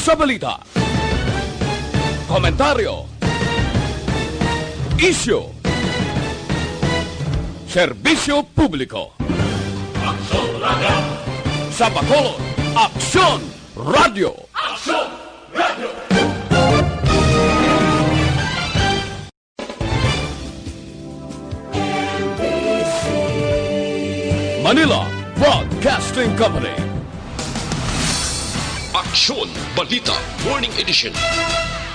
sa balita. Komentaryo. Isyu. Serbisyo publiko. Aksyon Radio! Sa Bacolod, Aksyon Radio. Aksyon Radio! Manila Broadcasting Company. Aksyon Balita Morning Edition.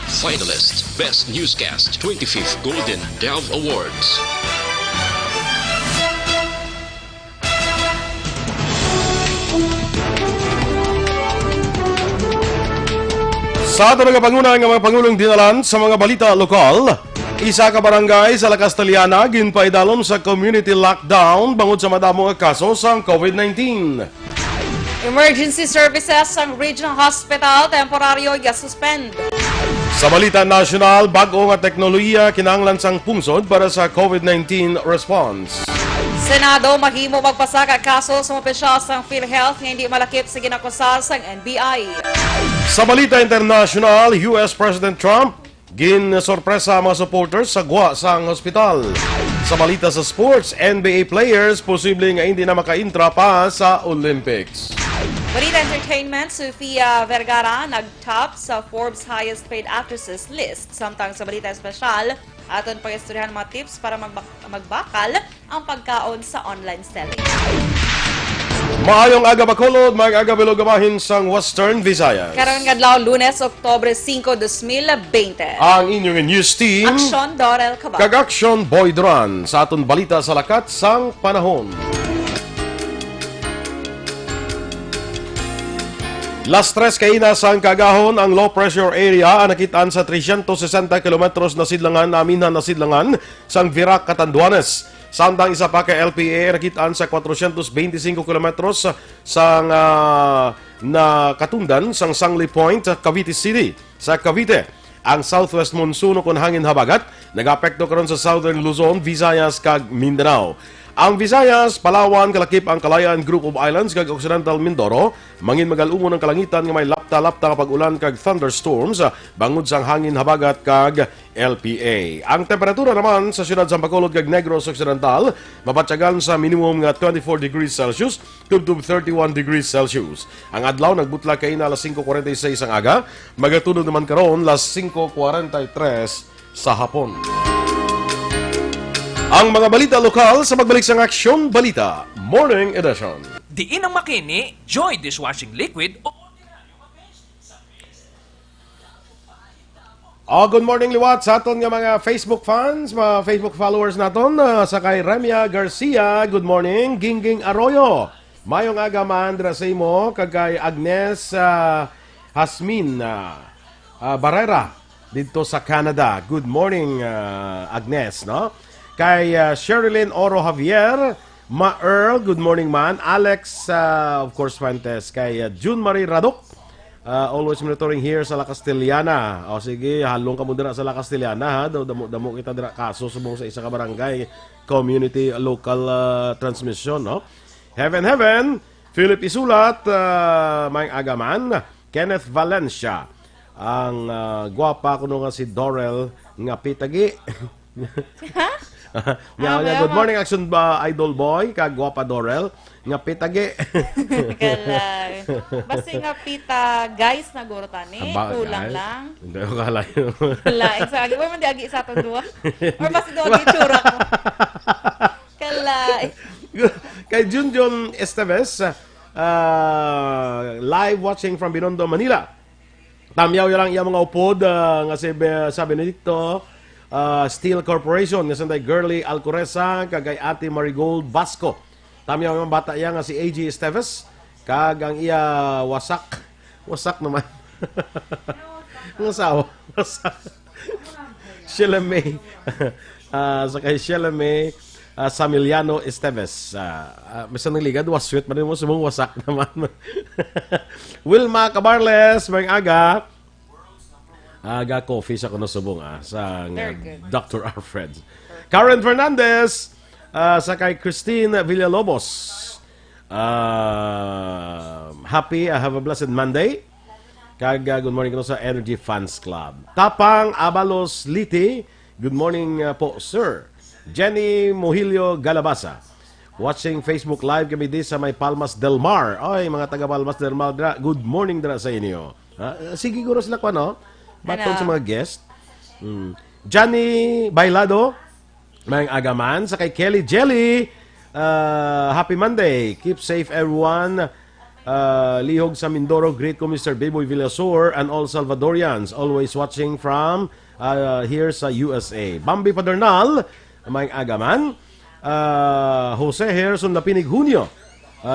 Finalist Best Newscast 25th Golden Dove Awards. Sa ato nagapanguna nga mga Pangulong dinalan sa mga balita lokal, isa ka barangay sa La Castellana ginpaidalom sa community lockdown bangod sa madamong kaso sa COVID-19. Emergency services ang Regional Hospital temporaryo i-suspend. Sa balita national, bag-o nga teknolohiya kinahanglan sang pungsod para sa COVID-19 response. Senado mahimo magpasa ka kaso sa opisyal sang PhilHealth nga hindi malakip sa ginakusal sang NBI. Sa balita international, US President Trump gin-sorpresa ang mga supporters sa gwa sang hospital. Sa balita sa sports, NBA players posibleng nga hindi na makaintra pa sa Olympics. Balita entertainment, Sofia Vergara nag-top sa Forbes highest paid actresses list. Samtang sa balita espesyal, aton pag-istoryahan mga tips para magbakal ang pagkaon sa online selling. Maayong aga Bacolod, maayong aga Bilogamahin sang Western Visayas. Karong adlaw Lunes, Oktobre 5, 2020. Ang inyong news team, Aksyon Dorel Cabal. Kag-Aksyon Boy Duran sa aton balita sa lakat sang panahon. Las 3 kaina sang kagahon ang low pressure area nakitaan sa 360 kilometros na sidlangan naminhan na sidlangan sang Virac, Catanduanes. Samtang isa pa kay LPA nakitaan sa 425 kilometros sang na katundan sang Sangli Point, Cavite City. Sa Cavite, ang southwest monsoon kon hangin habagat nagapekto karon sa southern Luzon, Visayas kag Mindanao. Ang Visayas, Palawan, kalakip ang Kalayaan Group of Islands kag Occidental Mindoro, mangin magalumon ang kalangitan nga may lapta-lapta kapag ulan kag thunderstorms bangod sang hangin habagat kag LPA. Ang temperatura naman sa siyudad sa Bacolod kag Negros Occidental mabatyagan sa minimum nga 24 degrees Celsius tubtub 31 degrees Celsius. Ang adlaw nagbutla kay na alas 5:46 ang aga, magatulog naman karon alas 5:43 sa hapon. Ang mga balita lokal sa magbalik sa Aksyon Balita Morning Edition. Diin ang makini, Joy Dishwashing Liquid o good morning liwat sa aton nga mga Facebook fans, mga Facebook followers naton, sa kay Remia Garcia, good morning. Gingging Arroyo, mayong aga maandra sa imo, kag kay Agnes Hasmin Barrera dito sa Canada. Good morning Agnes, no? Kay Sherilyn Oro Javier, Ma Earl, good morning man. Alex, of course, Fuentes. Kay June Marie Radok, always monitoring here sa La Castellana. O sige, halong ka mo dira sa La Castellana, ha? Damo kita dira kaso subong sa isa ka barangay community local transmission, no? Heaven, Philip Isulat, may agaman. Kenneth Valencia, ang gwapa kuno nga si Dorel nga pitagi. Good morning Action Idol Boy kag gwapa Dorel nga pitage. Kalay. Basta nga pita guys na guro tani, kulang lang. Hindi ko kalayo. Kalay. Sa agi man di agi sa aton duwa. Or basta do agi tsura ko. Kalay. Kay Junjun Esteves, live watching from Binondo, Manila. Tamyaw lang iya mga upod nga sabi ni dito. Steel Corporation nga sanday Girly Alcoreza kagay Ate Marigold Basco. Tamyaw ang bata iya nga si AG Esteves kag ang iya wasak naman. Ang asawa wasak. Sheila May sa kay Sheila May Samiliano Esteves. Misa nang ligad waswit man mo sumong wasak naman. Wilma Cabarles may aga Aga coffee sa kuno subong sa Dr. Alfred. Karen Fernandez sa kay Christine Villalobos. Happy, have a blessed Monday. Good morning ko sa Energy Fans Club. Tapang Abalos Liti, good morning po, sir. Jenny Mohilio Galabasa. Watching Facebook Live kami di sa may Palmas del Mar. Oy, mga taga Palmas del Mar, good morning dra sa inyo. Sige guro sila ko, no? Baton sa mga guest. Johnny Bailado, may agaman. Sa kay Kelly Jelly, happy Monday. Keep safe everyone. Lihog sa Mindoro, greet ko Mr. Beboy Villasor and all Salvadorians. Always watching from here sa USA. Bambi Padernal, may agaman. Jose Harrison Lapinig Junio,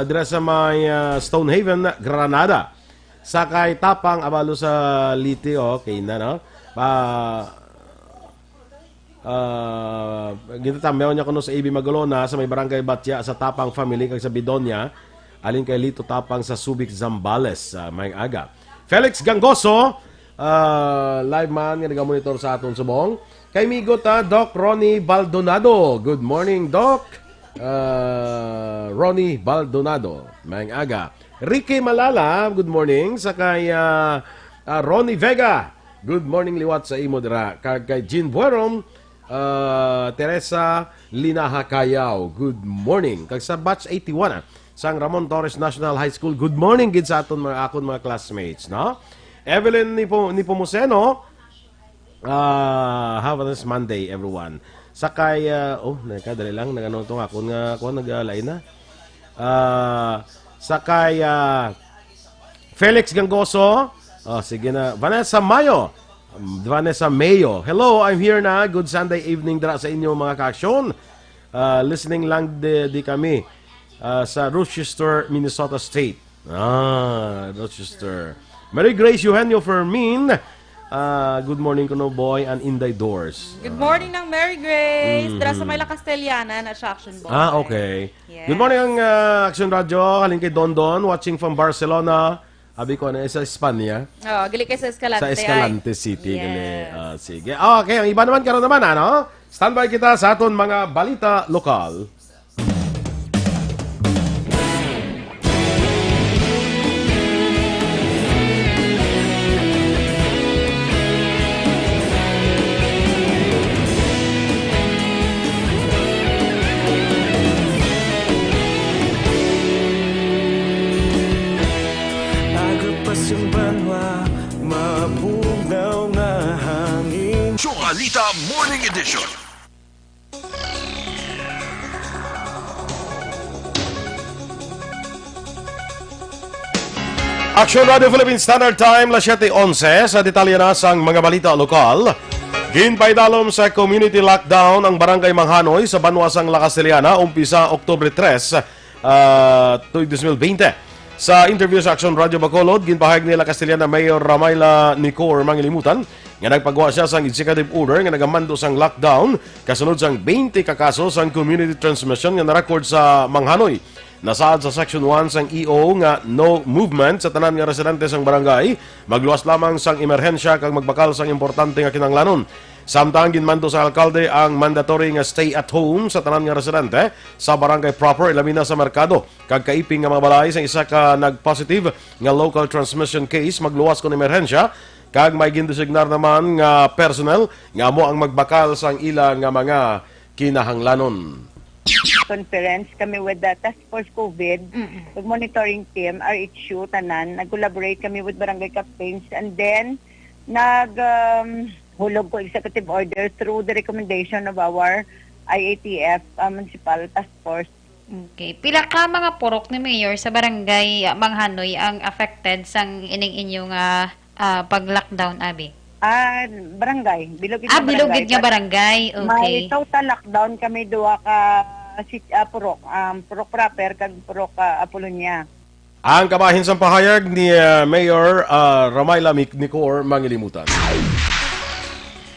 dira sa may Stonehaven, Granada. Sakay Tapang Abalo sa Liti, okay na, no? Ginatambayaw niya kuno sa AB Magalona sa may barangay Batya sa Tapang family kag sa Bidonia. Alin kay Lito Tapang sa Subic, Zambales, may aga. Felix Gangoso, live man nga nagamonitor sa aton subong. Kay migot Doc Ronnie Baldonado. Good morning, Doc. Ronnie Baldonado. Mayang aga. Ricky Malala, good morning. Sa kay Ronnie Vega. Good morning liwat sa imo dira. Kay Jean Buerom, Teresa Linaha Cayaw. Good morning. Kag sa batch 81 sang Ramon Torres National High School. Good morning gid sa aton mga classmates, no? Evelyn Nipomuceno. Have a nice Monday, everyone. Sakay, nakadali lang, nagano to ako nag-alay na. Sakay, Felix Gangoso. Sige na. Vanessa Mayo. Hello, I'm here na. Good Sunday evening dra sa inyo mga ka-aksyon. Listening lang di kami sa Rochester, Minnesota State. Rochester. Mary Grace Eugenio Fermin. Good morning kuno boy and Inday Doors. Good morning ng Mary Grace. Dara sa Mayla Castellana na sa Action Boy. Okay. Yes. Good morning ang Action Radio. Halin kay Don Don watching from Barcelona. Abi ko na sa Espanya. Gali kay sa Escalante. Sa Escalante City. Yes. Gali. Sige. Okay, ang iba naman karon naman ano? Standby kita sa aton mga balita lokal. Balita Morning Edition. Action Radio Philippine Standard Time, 7:11 sa detalye na sang mga balita lokal. Ginpaydalom sa community lockdown ang Barangay Manghanoy sa Banwasang La Castellana umpisa Oktubre 3, 2020. Sa interview sa Action Radio Bacolod, ginpahayag nila Castellana Mayor Ramayla Nicor Mangilimutan nga nagpagawa siya sang executive order nga nagamando sang lockdown kasunod sang 20 ka kaso sang community transmission nga na-record sa Manghanoy. Nasaad sa Section 1 sang EO nga no movement sa tanan nga residente sang barangay, magluwas lamang sang emerhensya kag magbakal sang importante nga kinahanglanon. Samtang ginmando sa alkalde ang mandatory nga stay at home sa tanan nga residente sa barangay proper ilabi na sa merkado. Kag kaiping nga mga balay sa isa ka nag-positive nga local transmission case magluwas kon emerhensya kag may gindesignar naman nga personnel nga amo ang magbakal sang ila nga mga kinahanglanon. Conference kami with the Task Force COVID, with monitoring team, RHU, tanan. Nag-collaborate kami with barangay captains and then hulog ko executive order through the recommendation of our IATF Municipal Task Force. Okay. Pila ka mga purok ni Mayor sa barangay Manghanoy ang affected sang ining-inyong pag-lockdown, Abi? Barangay. Bilogid Bilogid nga barangay. Okay. May total lockdown kami duwa ka purok. Purok proper kag purok Apolonia. Ang kabahin sa pahayag ni Mayor Ramayla Nicor Mangilimutan.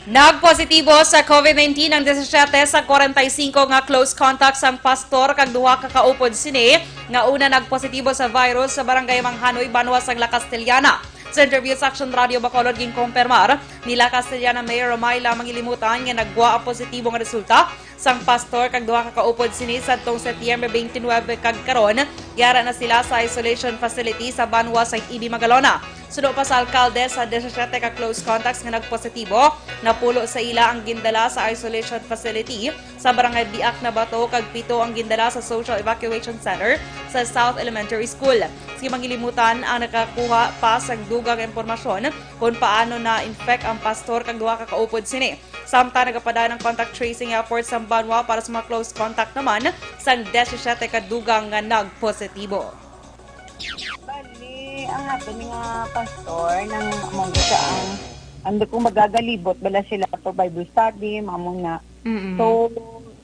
Nagpositibo sa COVID-19 ang 17 sa 45 nga close contacts ang pastor kag duha ka kaupod sini nga una nagpositibo sa virus sa barangay Manghanoy, Banwas ang La Castellana. Sa interview sa Action Radio Bacolod ginkumpirmar nila Castellana Mayor Ramayla Mangilimutan nga nagwa ang positibo nga resulta sang pastor kag duha ka kaupod sini sadtong Setyembre 29 kag karon yara na sila sa isolation facility sa Banwas sa Ibi Magalona. Sudo pa sa alkalde sa 17 ka close contacts nga nagpositibo, napulo sa ila ang gindala sa isolation facility sa barangay Biak na Bato kag 7 ang gindala sa Social Evacuation Center sa South Elementary School. Sige mangilimutan ang nakakuha pa sa dugang impormasyon kung paano na-infect ang pastor kag duha ka kaupod sini. Samtang nagapada ng contact tracing effort sa Banwa para sa mga close contact naman sa 17 ka dugang nga nagpositibo. Bali, ang ato nga pastor nang among siya ang kung magagalibot bala sila for Bible study, mamong na. So,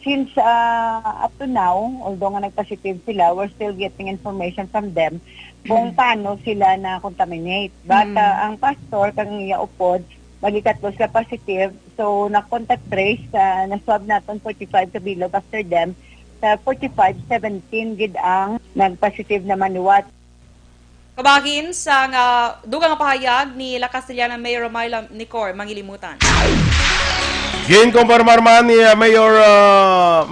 since up to now, although nga nag-positive sila, we're still getting information from them kung paano sila na-contaminate. But ang pastor, kang iaupod, magikat sa positive, so na-contact trace, na-swab natin 45 kabilog after them, sa 45, 17 gid ang nag-positive na manuwat. Kabagin sa dugang pahayag ni La Castellana Mayor Romaila Nicor, mangilimutan. Ginkumpirmar man ni Mayor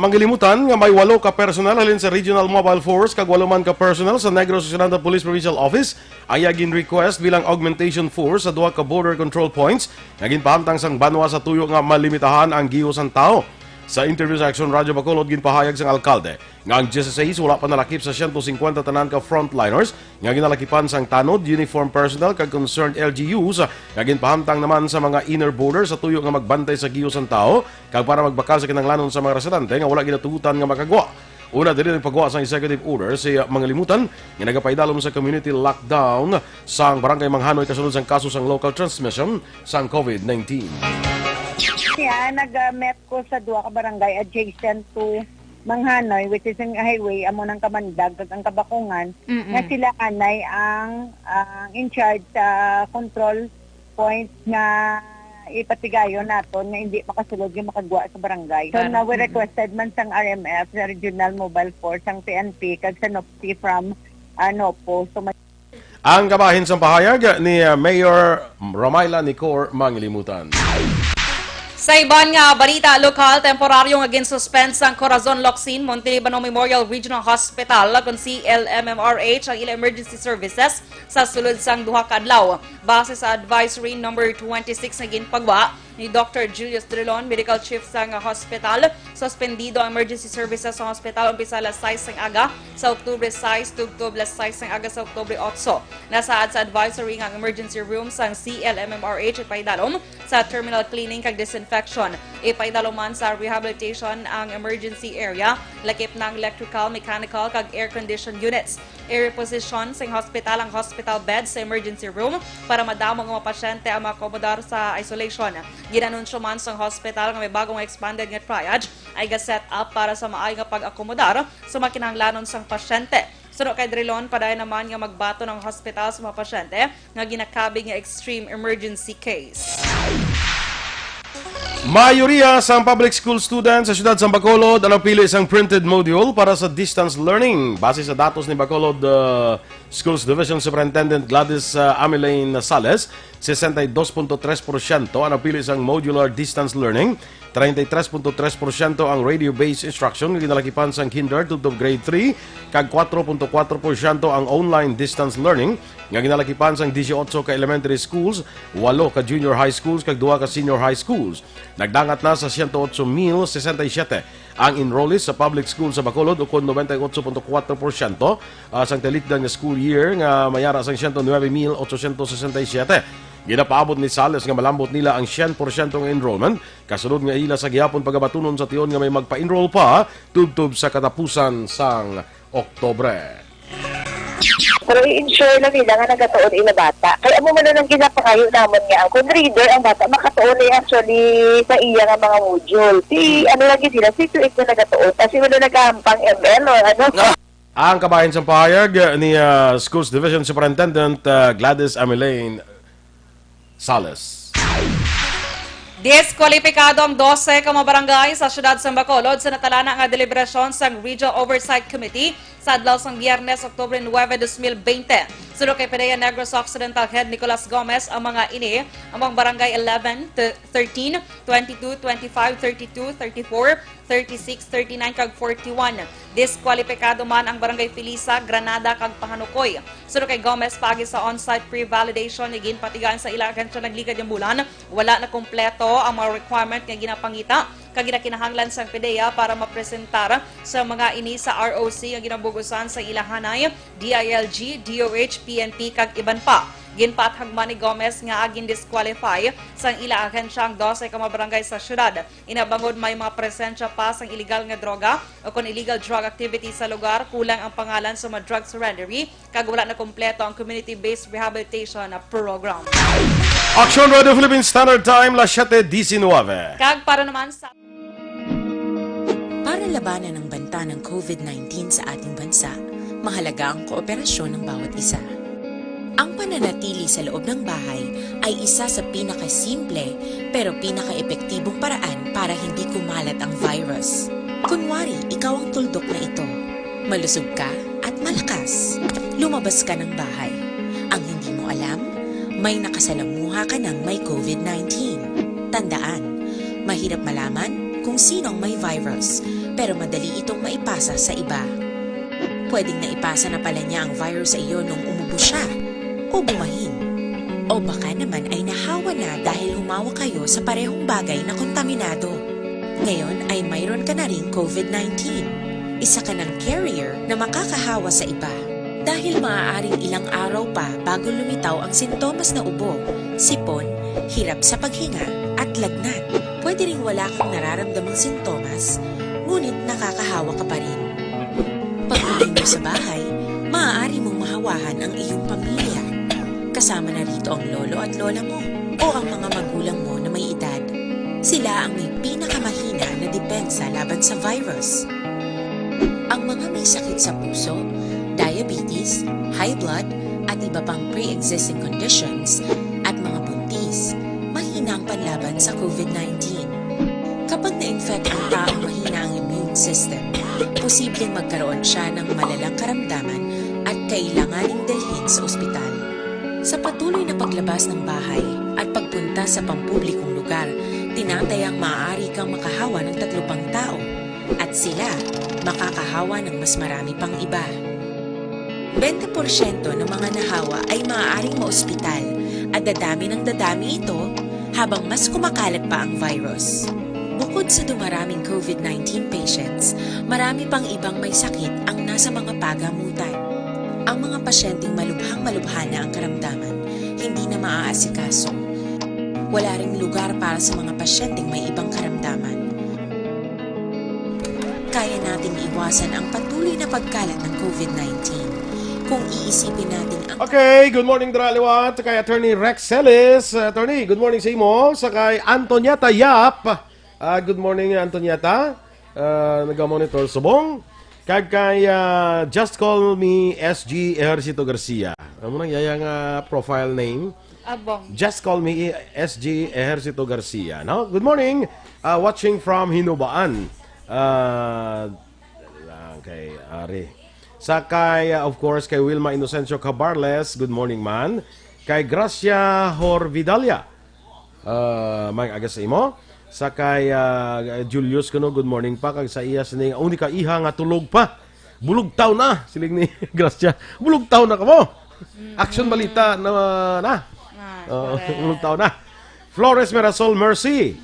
Mangilimutan nga may 8 ka personal halin sa Regional Mobile Force kag 8 man ka personal sa Negros Occidental Police Provincial Office ang yagin request bilang augmentation force sa 2 ka border control points naging pahamtang sang Banwa sa tuyo nga malimitahan ang giyo sang tao. Sa interview sa Action Radio Bacolod, ginpahayag sang alkalde nga ang 16 wala pa nalakip sa 150 tanan ka frontliners nga ginalakipan sang tanod, uniform personnel kag concerned LGUs nga ginpahamtang naman sa mga inner border sa tuyo nga magbantay sa giyo sang tao kag para magbakal sa kinahanglanon sa mga residente nga wala ginatugutan nga makagwa. Una dili ng paggawa sa executive order si Mangilimutan nga nagapaidalom sa community lockdown sang barangay Manghanoy kasunod sang kaso sang local transmission sang COVID-19. Yeah, nag-met ko sa 2 ka barangay adjacent to Manghanoy, which is ang highway, amo ng Kamandag, kag ang Kabakungan, na sila anay ang in charge sa control point na ipatigayon naton nga hindi makasulod yung makagwa sa barangay. So now we requested man sang RMF, sa Regional Mobile Force, ang PNP, kag sa NOPC from NOPO. So, ang kabahin sa pahayag ni Mayor Romaila Nicor Mangilimutan. Sa iban nga balita lokal, temporaryong ginsuspend sang Corazon Locsin Montelibano Memorial Regional Hospital kung CLMMRH ang ilang emergency services sa sulod sang duha ka adlaw. Base sa advisory number 26 na ginpagwa ni Dr. Julius Drilon, Medical Chief sang hospital, suspendido ang emergency services sa hospital umpisa alas 6 sang aga sa Oktubre 6 tugtog alas 6 sang aga sa Oktubre 8. Nasaad sa advisory nga emergency room sang CLMMRH ipaidalom sa terminal cleaning kag disinfection. Ipaidaloman sa rehabilitation ang emergency area, lakip ng electrical, mechanical kag air condition units. I-reposition sa hospital ang hospital bed sa emergency room para madamo ang mga pasyente ang makomodar sa isolation. Ginanunsyo man sa hospital nga may bagong expanded nga triage ay ga-set up para sa maayong nga pag-akomodar sa makinahanglanon sang pasyente. Suno kay Drilon, padayon naman nga magbato ng hospital sa mga pasyente nga ginakabig nga extreme emergency case. Mayoriya sa public school students sa siyudad sa Bacolod ang napili isang printed module para sa distance learning. Base sa datos ni Bacolod Schools Division Superintendent Gladys Amelane Sales, 62.3% ang napili isang modular distance learning, 33.3% ang radio-based instruction na ginalakipan sa kinder to grade 3, kag 4.4% ang online distance learning nga ginalakipan sa 18 ka elementary schools, 8 ka junior high schools, kag 2 ka senior high schools. Nagdangat na sa 108,067 ang enrollees sa public school sa Bacolod ukon 98.4% sang talikdan nga school year nga mayara sang 109,867. Ginapaabot ni Sales nga malambot nila ang 100% ng enrollment kasunod nga ila sa gihapon pagabatunon sa tiyon nga may magpa-enroll pa tubtob sa katapusan sang Oktobre. Pero i-ensure na nila nga nagkataon ila bata. Kaya mo man nang ginapakayo naman nga ang kung reader ang bata makataon ay actually sa iya nga mga module. Si ano lagi sila, si 2 na nagkataon. Kasi wala nagkahampang ML o ano. Ang kabahin sa pahayag ni Schools Division Superintendent Gladys Amelane Sales. Diskwalipikado ang 12 ka mga barangay sa siyudad sa Bacolod sa natalana nga deliberasyon sa Regional Oversight Committee sa adlaw sang Biyernes, Oktubre 9, 2020. Sunod kay PDEA Negros Occidental Head Nicolas Gomez, ang mga ini, ang mga barangay 11, 13, 22, 25, 32, 34, 36, 39, kag 41. Diskwalipikado man ang barangay Pilisa, Granada, kag Pahanukoy. Sunod kay Gomez, pagi sa on-site pre-validation, igin patigaan sa ilang agensya nagligad yung bulan, wala na kumpleto ang mga requirement nga ginapangita kag ginakinahanglan sa PDEA para mapresentar sa mga ini sa ROC ang ginabugusan sa ilahanay, DILG, DOH, PNP kag iban pa. Ginpaathagman ni Gomez nga agin disqualify sang ila ahensya ang 12 ka mga barangay sa syudad. Inabangod may mga presensya pa sang illegal nga droga o kung illegal drug activity sa lugar, kulang ang pangalan sa mga drug surrendery kag wala na kumpleto ang community-based rehabilitation program. Action Radio Philippines Standard Time, las 7:19. Kag para naman sa Para labanan ang banta ng COVID-19 sa ating bansa, mahalaga ang kooperasyon ng bawat isa. Ang pananatili sa loob ng bahay ay isa sa pinakasimple pero pinaka-epektibong paraan para hindi kumalat ang virus. Kunwari, ikaw ang tuldok na ito. Malusog ka at malakas. Lumabas ka ng bahay. Ang hindi mo alam, may nakasalamuha ka ng may COVID-19. Tandaan, mahirap malaman kung sino ang may virus, pero madali itong maipasa sa iba. Pwedeng naipasa na pala niya ang virus sa iyo nung umubo siya o bumahin. O baka naman ay nahawa na dahil humawa kayo sa parehong bagay na kontaminado. Ngayon ay mayroon ka na rin COVID-19. Isa ka ng carrier na makakahawa sa iba. Dahil maaaring ilang araw pa bago lumitaw ang sintomas na ubo, sipon, hirap sa paghinga at lagnat. Pwede ring wala kang nararamdamang sintomas, ngunit nakakahawa ka pa rin. Pag-uwi mo sa bahay, maaari mong mahawahan ang iyong pamilya. Kasama na rito ang lolo at lola mo o ang mga magulang mo na may edad. Sila ang may pinakamahina na depensa laban sa virus. Ang mga may sakit sa puso, diabetes, high blood, at iba pang pre-existing conditions at mga buntis, mahina ang panlaban sa COVID-19. Kapag na-infect ang taong mahina ang immune system, posibleng magkaroon siya ng malalang karamdaman at kailanganing dalhin sa ospital. Sa patuloy na paglabas ng bahay at pagpunta sa pampublikong lugar, tinatayang maaari kang makahawa ng 3 pang tao at sila makakahawa ng mas marami pang iba. 20% ng mga nahawa ay maaaring maospital at dadami ng dadami ito habang mas kumakalat pa ang virus. Bukod sa dumaraming COVID-19 patients, marami pang ibang may sakit ang nasa mga pagamutan. Ang mga pasyenteng malubhang-malubha na ang karamdaman, hindi na maaasikaso. Wala ring lugar para sa mga pasyenteng may ibang karamdaman. Kaya nating iwasan ang patuloy na pagkalat ng COVID-19 kung iisipin natin ang... Okay, good morning Draliwat, kay Attorney Rex Celis. Attorney, good morning sa imo. Sa kay Antonieta Yap. Good morning Antonieta. Nag-monitor subong. Kag kay Just Call Me SG Ejercito Garcia. Ano nang yayang profile name? Abong. Just Call Me SG Ejercito Garcia. No? Good morning. Watching from Hinubaan. Okay, Ari. Sa kay, of course, kay Wilma Inocencio Cabarles, good morning man. Kay Gracia Horvidalia, may agas sa imo. Sa kay Julius kuno, good morning pa. Kag sa iya sining unika iha nga tulog pa. Bulog taw na, siling ni Gracia. Bulog taw na kamo. Action balita na. Bulog taw na. Flores Mirasol Mercy.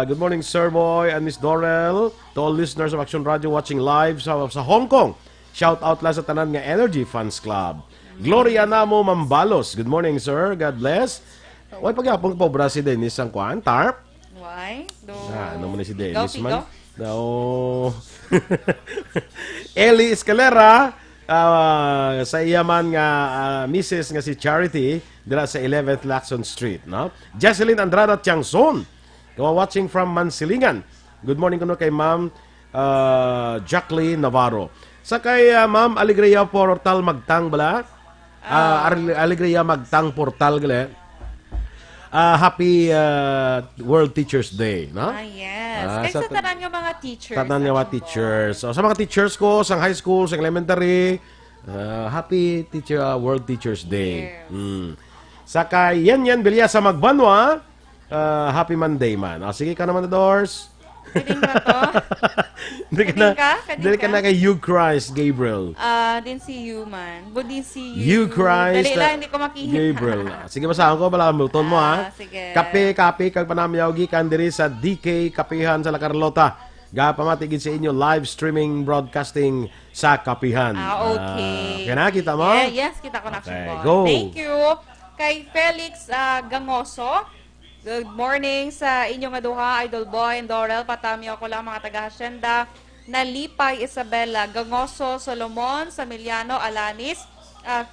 Good morning, Sir Boy and Miss Dorel. To all listeners of Action Radio watching live sa Hong Kong. Shout out lang sa tanan nga Energy Fans Club. Gloria Namo Mambalos. Good morning, sir. God bless. Why pagyapon po bra si Dennis ang kwan? Tarp? Why? Ano mo na si Dennis man? No. Eli Escalera. Sa iyaman nga Mrs. nga si Charity dira sa 11th Lacson Street. No? Jesseline Andrada Tiangson. Watching from Mansilingan. Good morning kuno kay Ma'am Jacqueline Navarro. Sa kay Ma'am Alegria Portal Magtang bala. Alegria Magtang Portal gale. happy World Teachers Day, no? Yes. Ah, Kaya sa sa tanan nga mga teachers. Tanan nga mga teachers. So, sa mga teachers ko, sa high school, sa elementary, happy World Teachers Day. Yes. Saka yan Bilya sa Magbanwa, happy Monday man. Sige ka naman, Doors. Kading ba to? Dili ka na kay You Christ, Gabriel. Din si you man. Budin si you. You Christ. Dali lang, hindi ko makihita. Gabriel. Sige, basahan ko. Bala multon mo, ha? Sige. Kape, kag panamyaw gikan diri sa DK Kapihan sa La Carlota. Gapamatigid sa inyo live streaming broadcasting sa Kapihan. Okay. Kaya nakita mo? Yes, kita ko na. Okay, go. Thank you. Kay Felix Gangoso. Good morning sa inyong aduha, Idol Boy and Dorel. Patamiyo ko lang mga taga-hasyenda. Nalipay Isabela, Gangoso, Solomon, Samiliano, Alanis.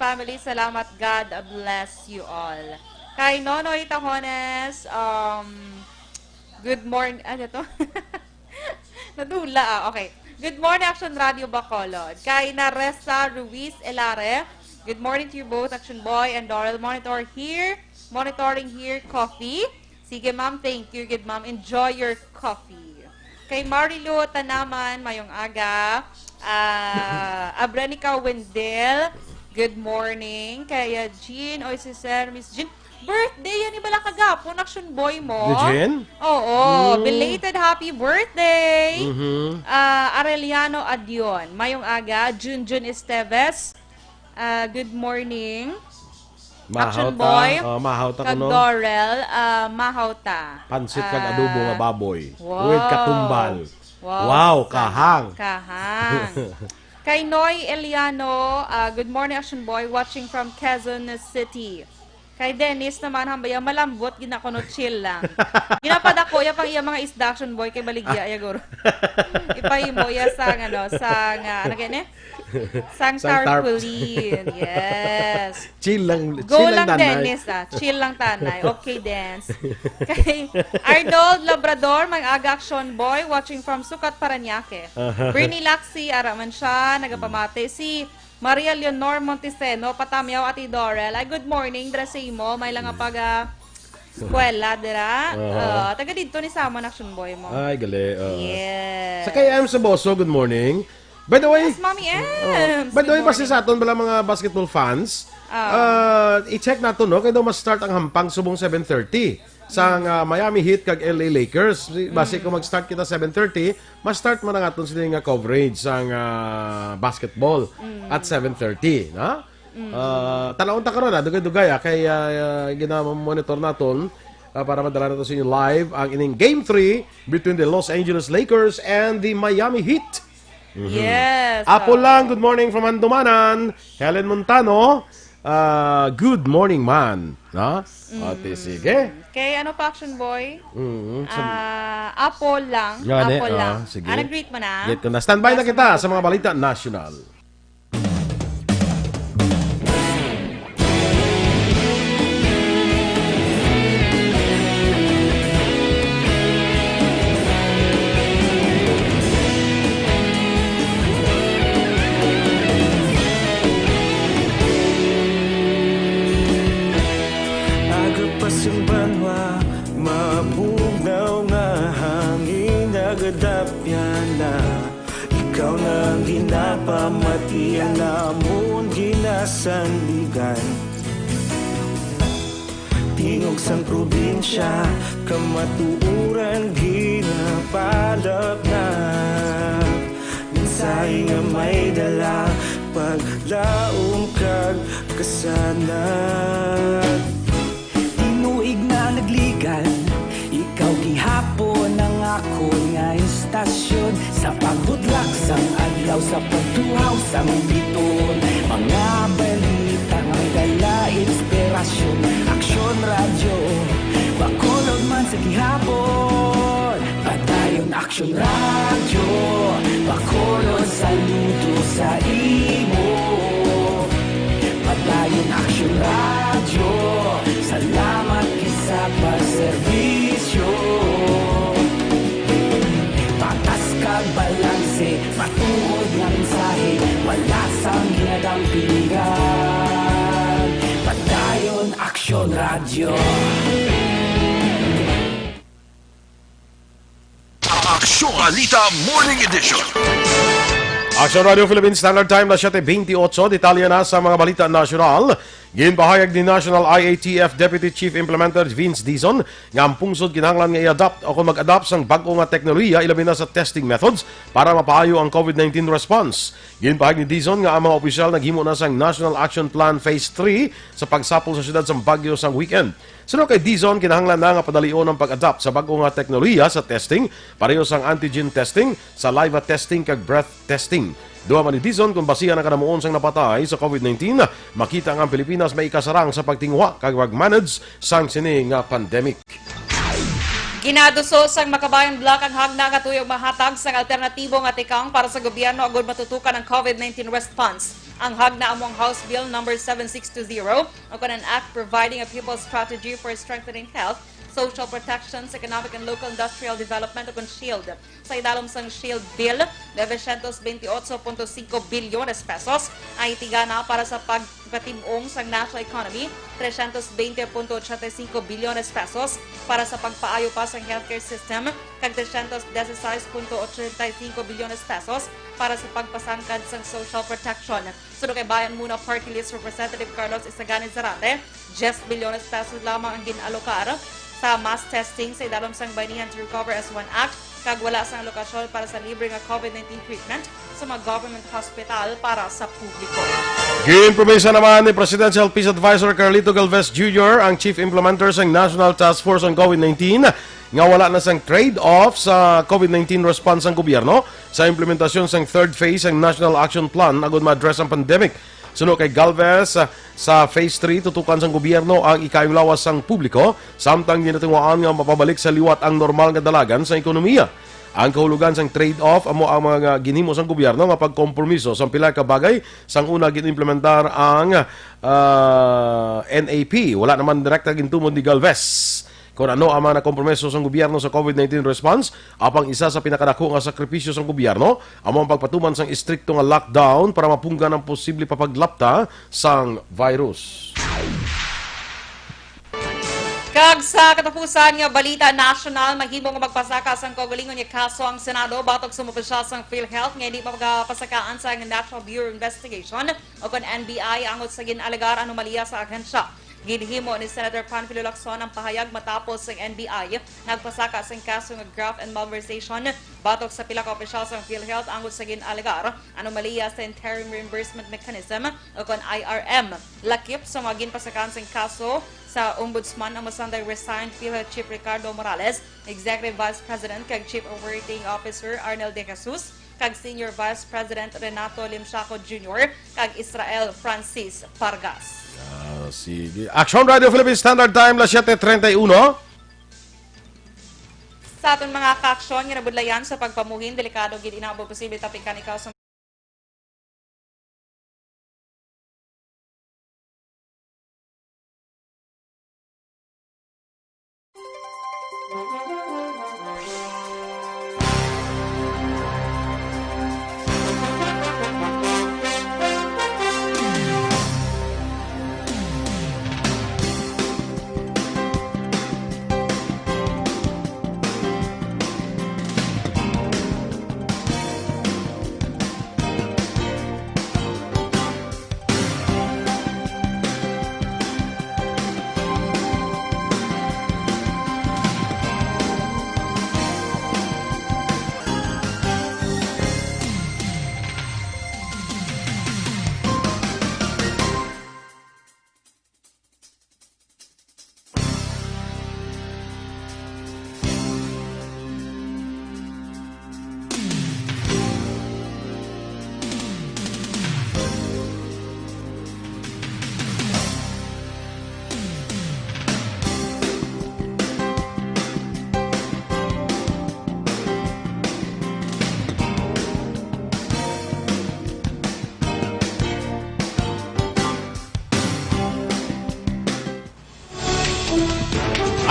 Family, salamat. God bless you all. Kay Nonoy Tajones, good morning. Ano to? Nadula okay. Good morning, Action Radio Bacolod. Kay Naresa Ruiz Elare, good morning to you both, Action Boy and Dorel. Monitoring here, coffee. Sige, ma'am. Thank you. Good, ma'am. Enjoy your coffee. Kay Marilu Tanaman, mayong aga. Abranica Wendell, good morning. Kay Jean, si Sir, Miss Jean. Birthday yan, ibala kagapon, Action Boy mo. Jean? Oo. Belated happy birthday. Mm-hmm. Areliano Adion, mayong aga. Junjun Esteves, good morning. Action Boy, mahaw ta kag kuno. Dorel, mahaw ta. Pansit kag adobo nga baboy. Wow. With katumbal. Wow, kahang. Kahang. Kay Noy Eliano, good morning, Action Boy, watching from Quezon City. Kay Dennis naman, hambaya, malambot, ginakuno chill lang. Ginapad ako, pang iya mga isda, Action Boy, kay Baligya, yaguro. Ipahimo, ano ganyan Sang tarpaulin. Yes. Chill lang. Go chill lang, tanay. Dennis, Chill lang, tanay. Okay, dance. Kay Arnold Labrador, mag-aga Action Boy, watching from Sucat, Paranaque. Bernie Laxi, araman siya, nagapamate. Si Maria Leonor Monteseno, Patamiaw, Ati Dorel. Ay, good morning, dressay mo. May lang pag eskwela, dira. Taga dito ni Samon Action Boy mo. Ay, gali. Yes. Sa kay M. Saboso, good morning. By the way, Yes, Mommy Ems. by the way, Good basta sa aton bala mga basketball fans, i-check nato no, kaya daw mas-start ang hampang subong 7:30 sa Miami Heat kag LA Lakers. Base kung mag-start kita 7:30, mas-start man ang aton sila nga coverage sa basketball at 7:30, na? Talawon ta karon dugay-dugay kay gina-monitor naton para madala nato sa inyo live ang ining Game 3 between the Los Angeles Lakers and the Miami Heat. Yes. Apo lang, good morning from Andumanan. Helen Montano, good morning man. No? Ate, sige. Kay ano pa, Action Boy? Apo lang. Gani, Apo lang. sige. Nag-greet mo na? Get ko na. Standby na kita sa mga balita national. Ikaw nang ginapamatian namon ginasandigan. Tingog sang probinsya kamatuuran ginapalap na. Minsay nga may dala paglaom kag kasanag. Tinuig na nagligan, ikaw gihapon ang ako nga istasyon. Sa pagbudlak sang adlaw, sa pagtuhaw sang biton. Mga balita ang dala inspirasyon. Action Radio, Bacolod man sa gihapon. Padayon Action Radio, Bacolod saludo sa imo. Padayon Action Radio, salamat isa pa serbisyo. Patas kag balanse, matuod nga mensahe, wala sang ginadampingan. Padayon Action Radio. Balita Morning Edition. Action Radio Philippines Standard Time na 7:28. Detalye na sa mga balita nasyonal. Ginpahayag ni National IATF Deputy Chief Implementer Vince Dizon nga ang pungsod kinahanglan nga i-adapt o kung mag-adapt sang bag-o nga teknolohiya ilabi na sa testing methods para mapaayo ang COVID-19 response. Ginpahayag ni Dizon nga ang mga opisyal naghimo na sang National Action Plan Phase 3 sa pagsapol sa syudad sang Baguio sang weekend. Sunod kay Dizon, kinahanglan na nga padalion ang pag-adapt sa bag-o nga teknolohiya sa testing, pareho sang antigen testing, saliva testing kag breath testing. Duha man ni Dizon kung basihan ang kanamuon sang napatay sa COVID-19, makita nga ang Pilipinas may ikasarang sa pagtingwa kag mag-manage sang sini nga pandemic. Ginaduso sang Makabayan Block ang hagna nga tuyong mahatag sang alternatibo nga tikang para sa gobyerno agud matutukan ang COVID-19 response. Ang hagna among House Bill No. 7620 o an act providing a people's strategy for strengthening health, social protections, economic and local industrial development o SHIELD. Sa idalom sang SHIELD Bill, 928.5 bilyones pesos ay itigana para sa pagpatimong sang national economy, 320.85 bilyones pesos para sa pagpaayo pa sang healthcare system, kag 316.85 bilyones pesos para sa pagpasangkad sang social protection. Sunod kay Bayan Muna Party List Representative Carlos Isagani Zarate, 10 bilyones pesos lamang ang ginalokar sa mass testing sa idalom sang Bayanihan to Recover as One Act, kag wala sang alokasyon para sa libre nga COVID-19 treatment sa mga government hospital para sa publiko. Gi-improvisa naman ni Presidential Peace Advisor Carlito Galvez Jr., ang Chief Implementer sang National Task Force on COVID-19, nga wala na sang trade-off sa COVID-19 response ng gobyerno sa implementasyon sang third phase ng National Action Plan agud ma-address ang pandemic. Sunod kay Galvez, sa Phase 3, tutukan sang gobyerno ang ikayong lawas sang publiko, samtang ginatungwaan nga mapabalik sa liwat ang normal nga dalagan sa ekonomiya. Ang kahulugan sang trade-off amo ang mga ginhimo sang gobyerno nga pagkompromiso sa pila ka bagay sang una ginimplementar ang NAP. Wala naman direkta gintumod ni Galvez kung ano ang mga kompromiso sa gobyerno sa COVID-19 response. Apang isa sa pinakadako nga sakripisyo sa gobyerno amo ang pagpatuman sang istrikto nga lockdown para mapunggan ang posible papaglapta sang virus. Kag sa katapusan nga balita national, mahimo nga magpasaka sang kaugalingon nga kaso ang Senado batok sa opisyal sang PhilHealth nga hindi magpasakaan sa National Bureau of Investigation o kon NBI angot sa ginalagar anomalya sa ahensya. Ginhimo ni Senator Panfilo Lacson ang pahayag matapos ng NBI nagpasaka sa kaso ng graft and malversation batok sa pila ka opisyal sa PhilHealth angot sa ginalagar anomalya sa interim reimbursement mechanism o kon IRM. Lakip sa mga ginpasakaan sa kaso sa Ombudsman ang masandang resigned PhilHealth Chief Ricardo Morales, Executive Vice President kag Chief Operating Officer Arnel De Jesus, kag Senior Vice President Renato Limshaco Jr. kag Israel Francis Pargas. Sige. Action Radio Philippines Standard Time, la 7:31. Sa aton mga ka-aksyon, ginabudlayan sa pagpamuhin, delikado gid inaabot posible tapikan ikaw sa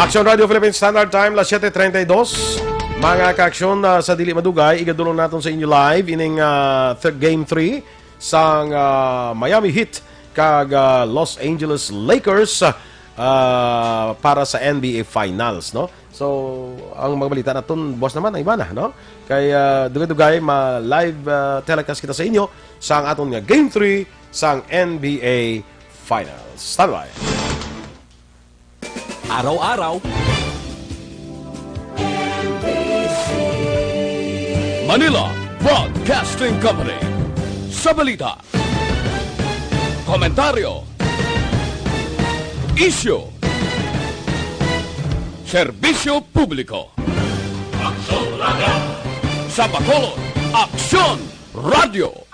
Action Radio Philippines Standard Time, la 7:32. Mga ka-aksyon sa dili madugay, igadulong natin sa inyo live ining Game 3 sang Miami Heat kag Los Angeles Lakers. para sa NBA Finals, no? So, ang mga balita na itong boss naman ang iba na, no? Kaya dugay-dugay ma-live telecast kita sa inyo sa ang atong nga Game 3 sa NBA Finals. Standby. Araw-araw. Manila Broadcasting Company. Sa balita. Komentaryo. Issue. Serbisyo publiko. Aksyon Radio. Sa Bacolod, Aksyon Radio.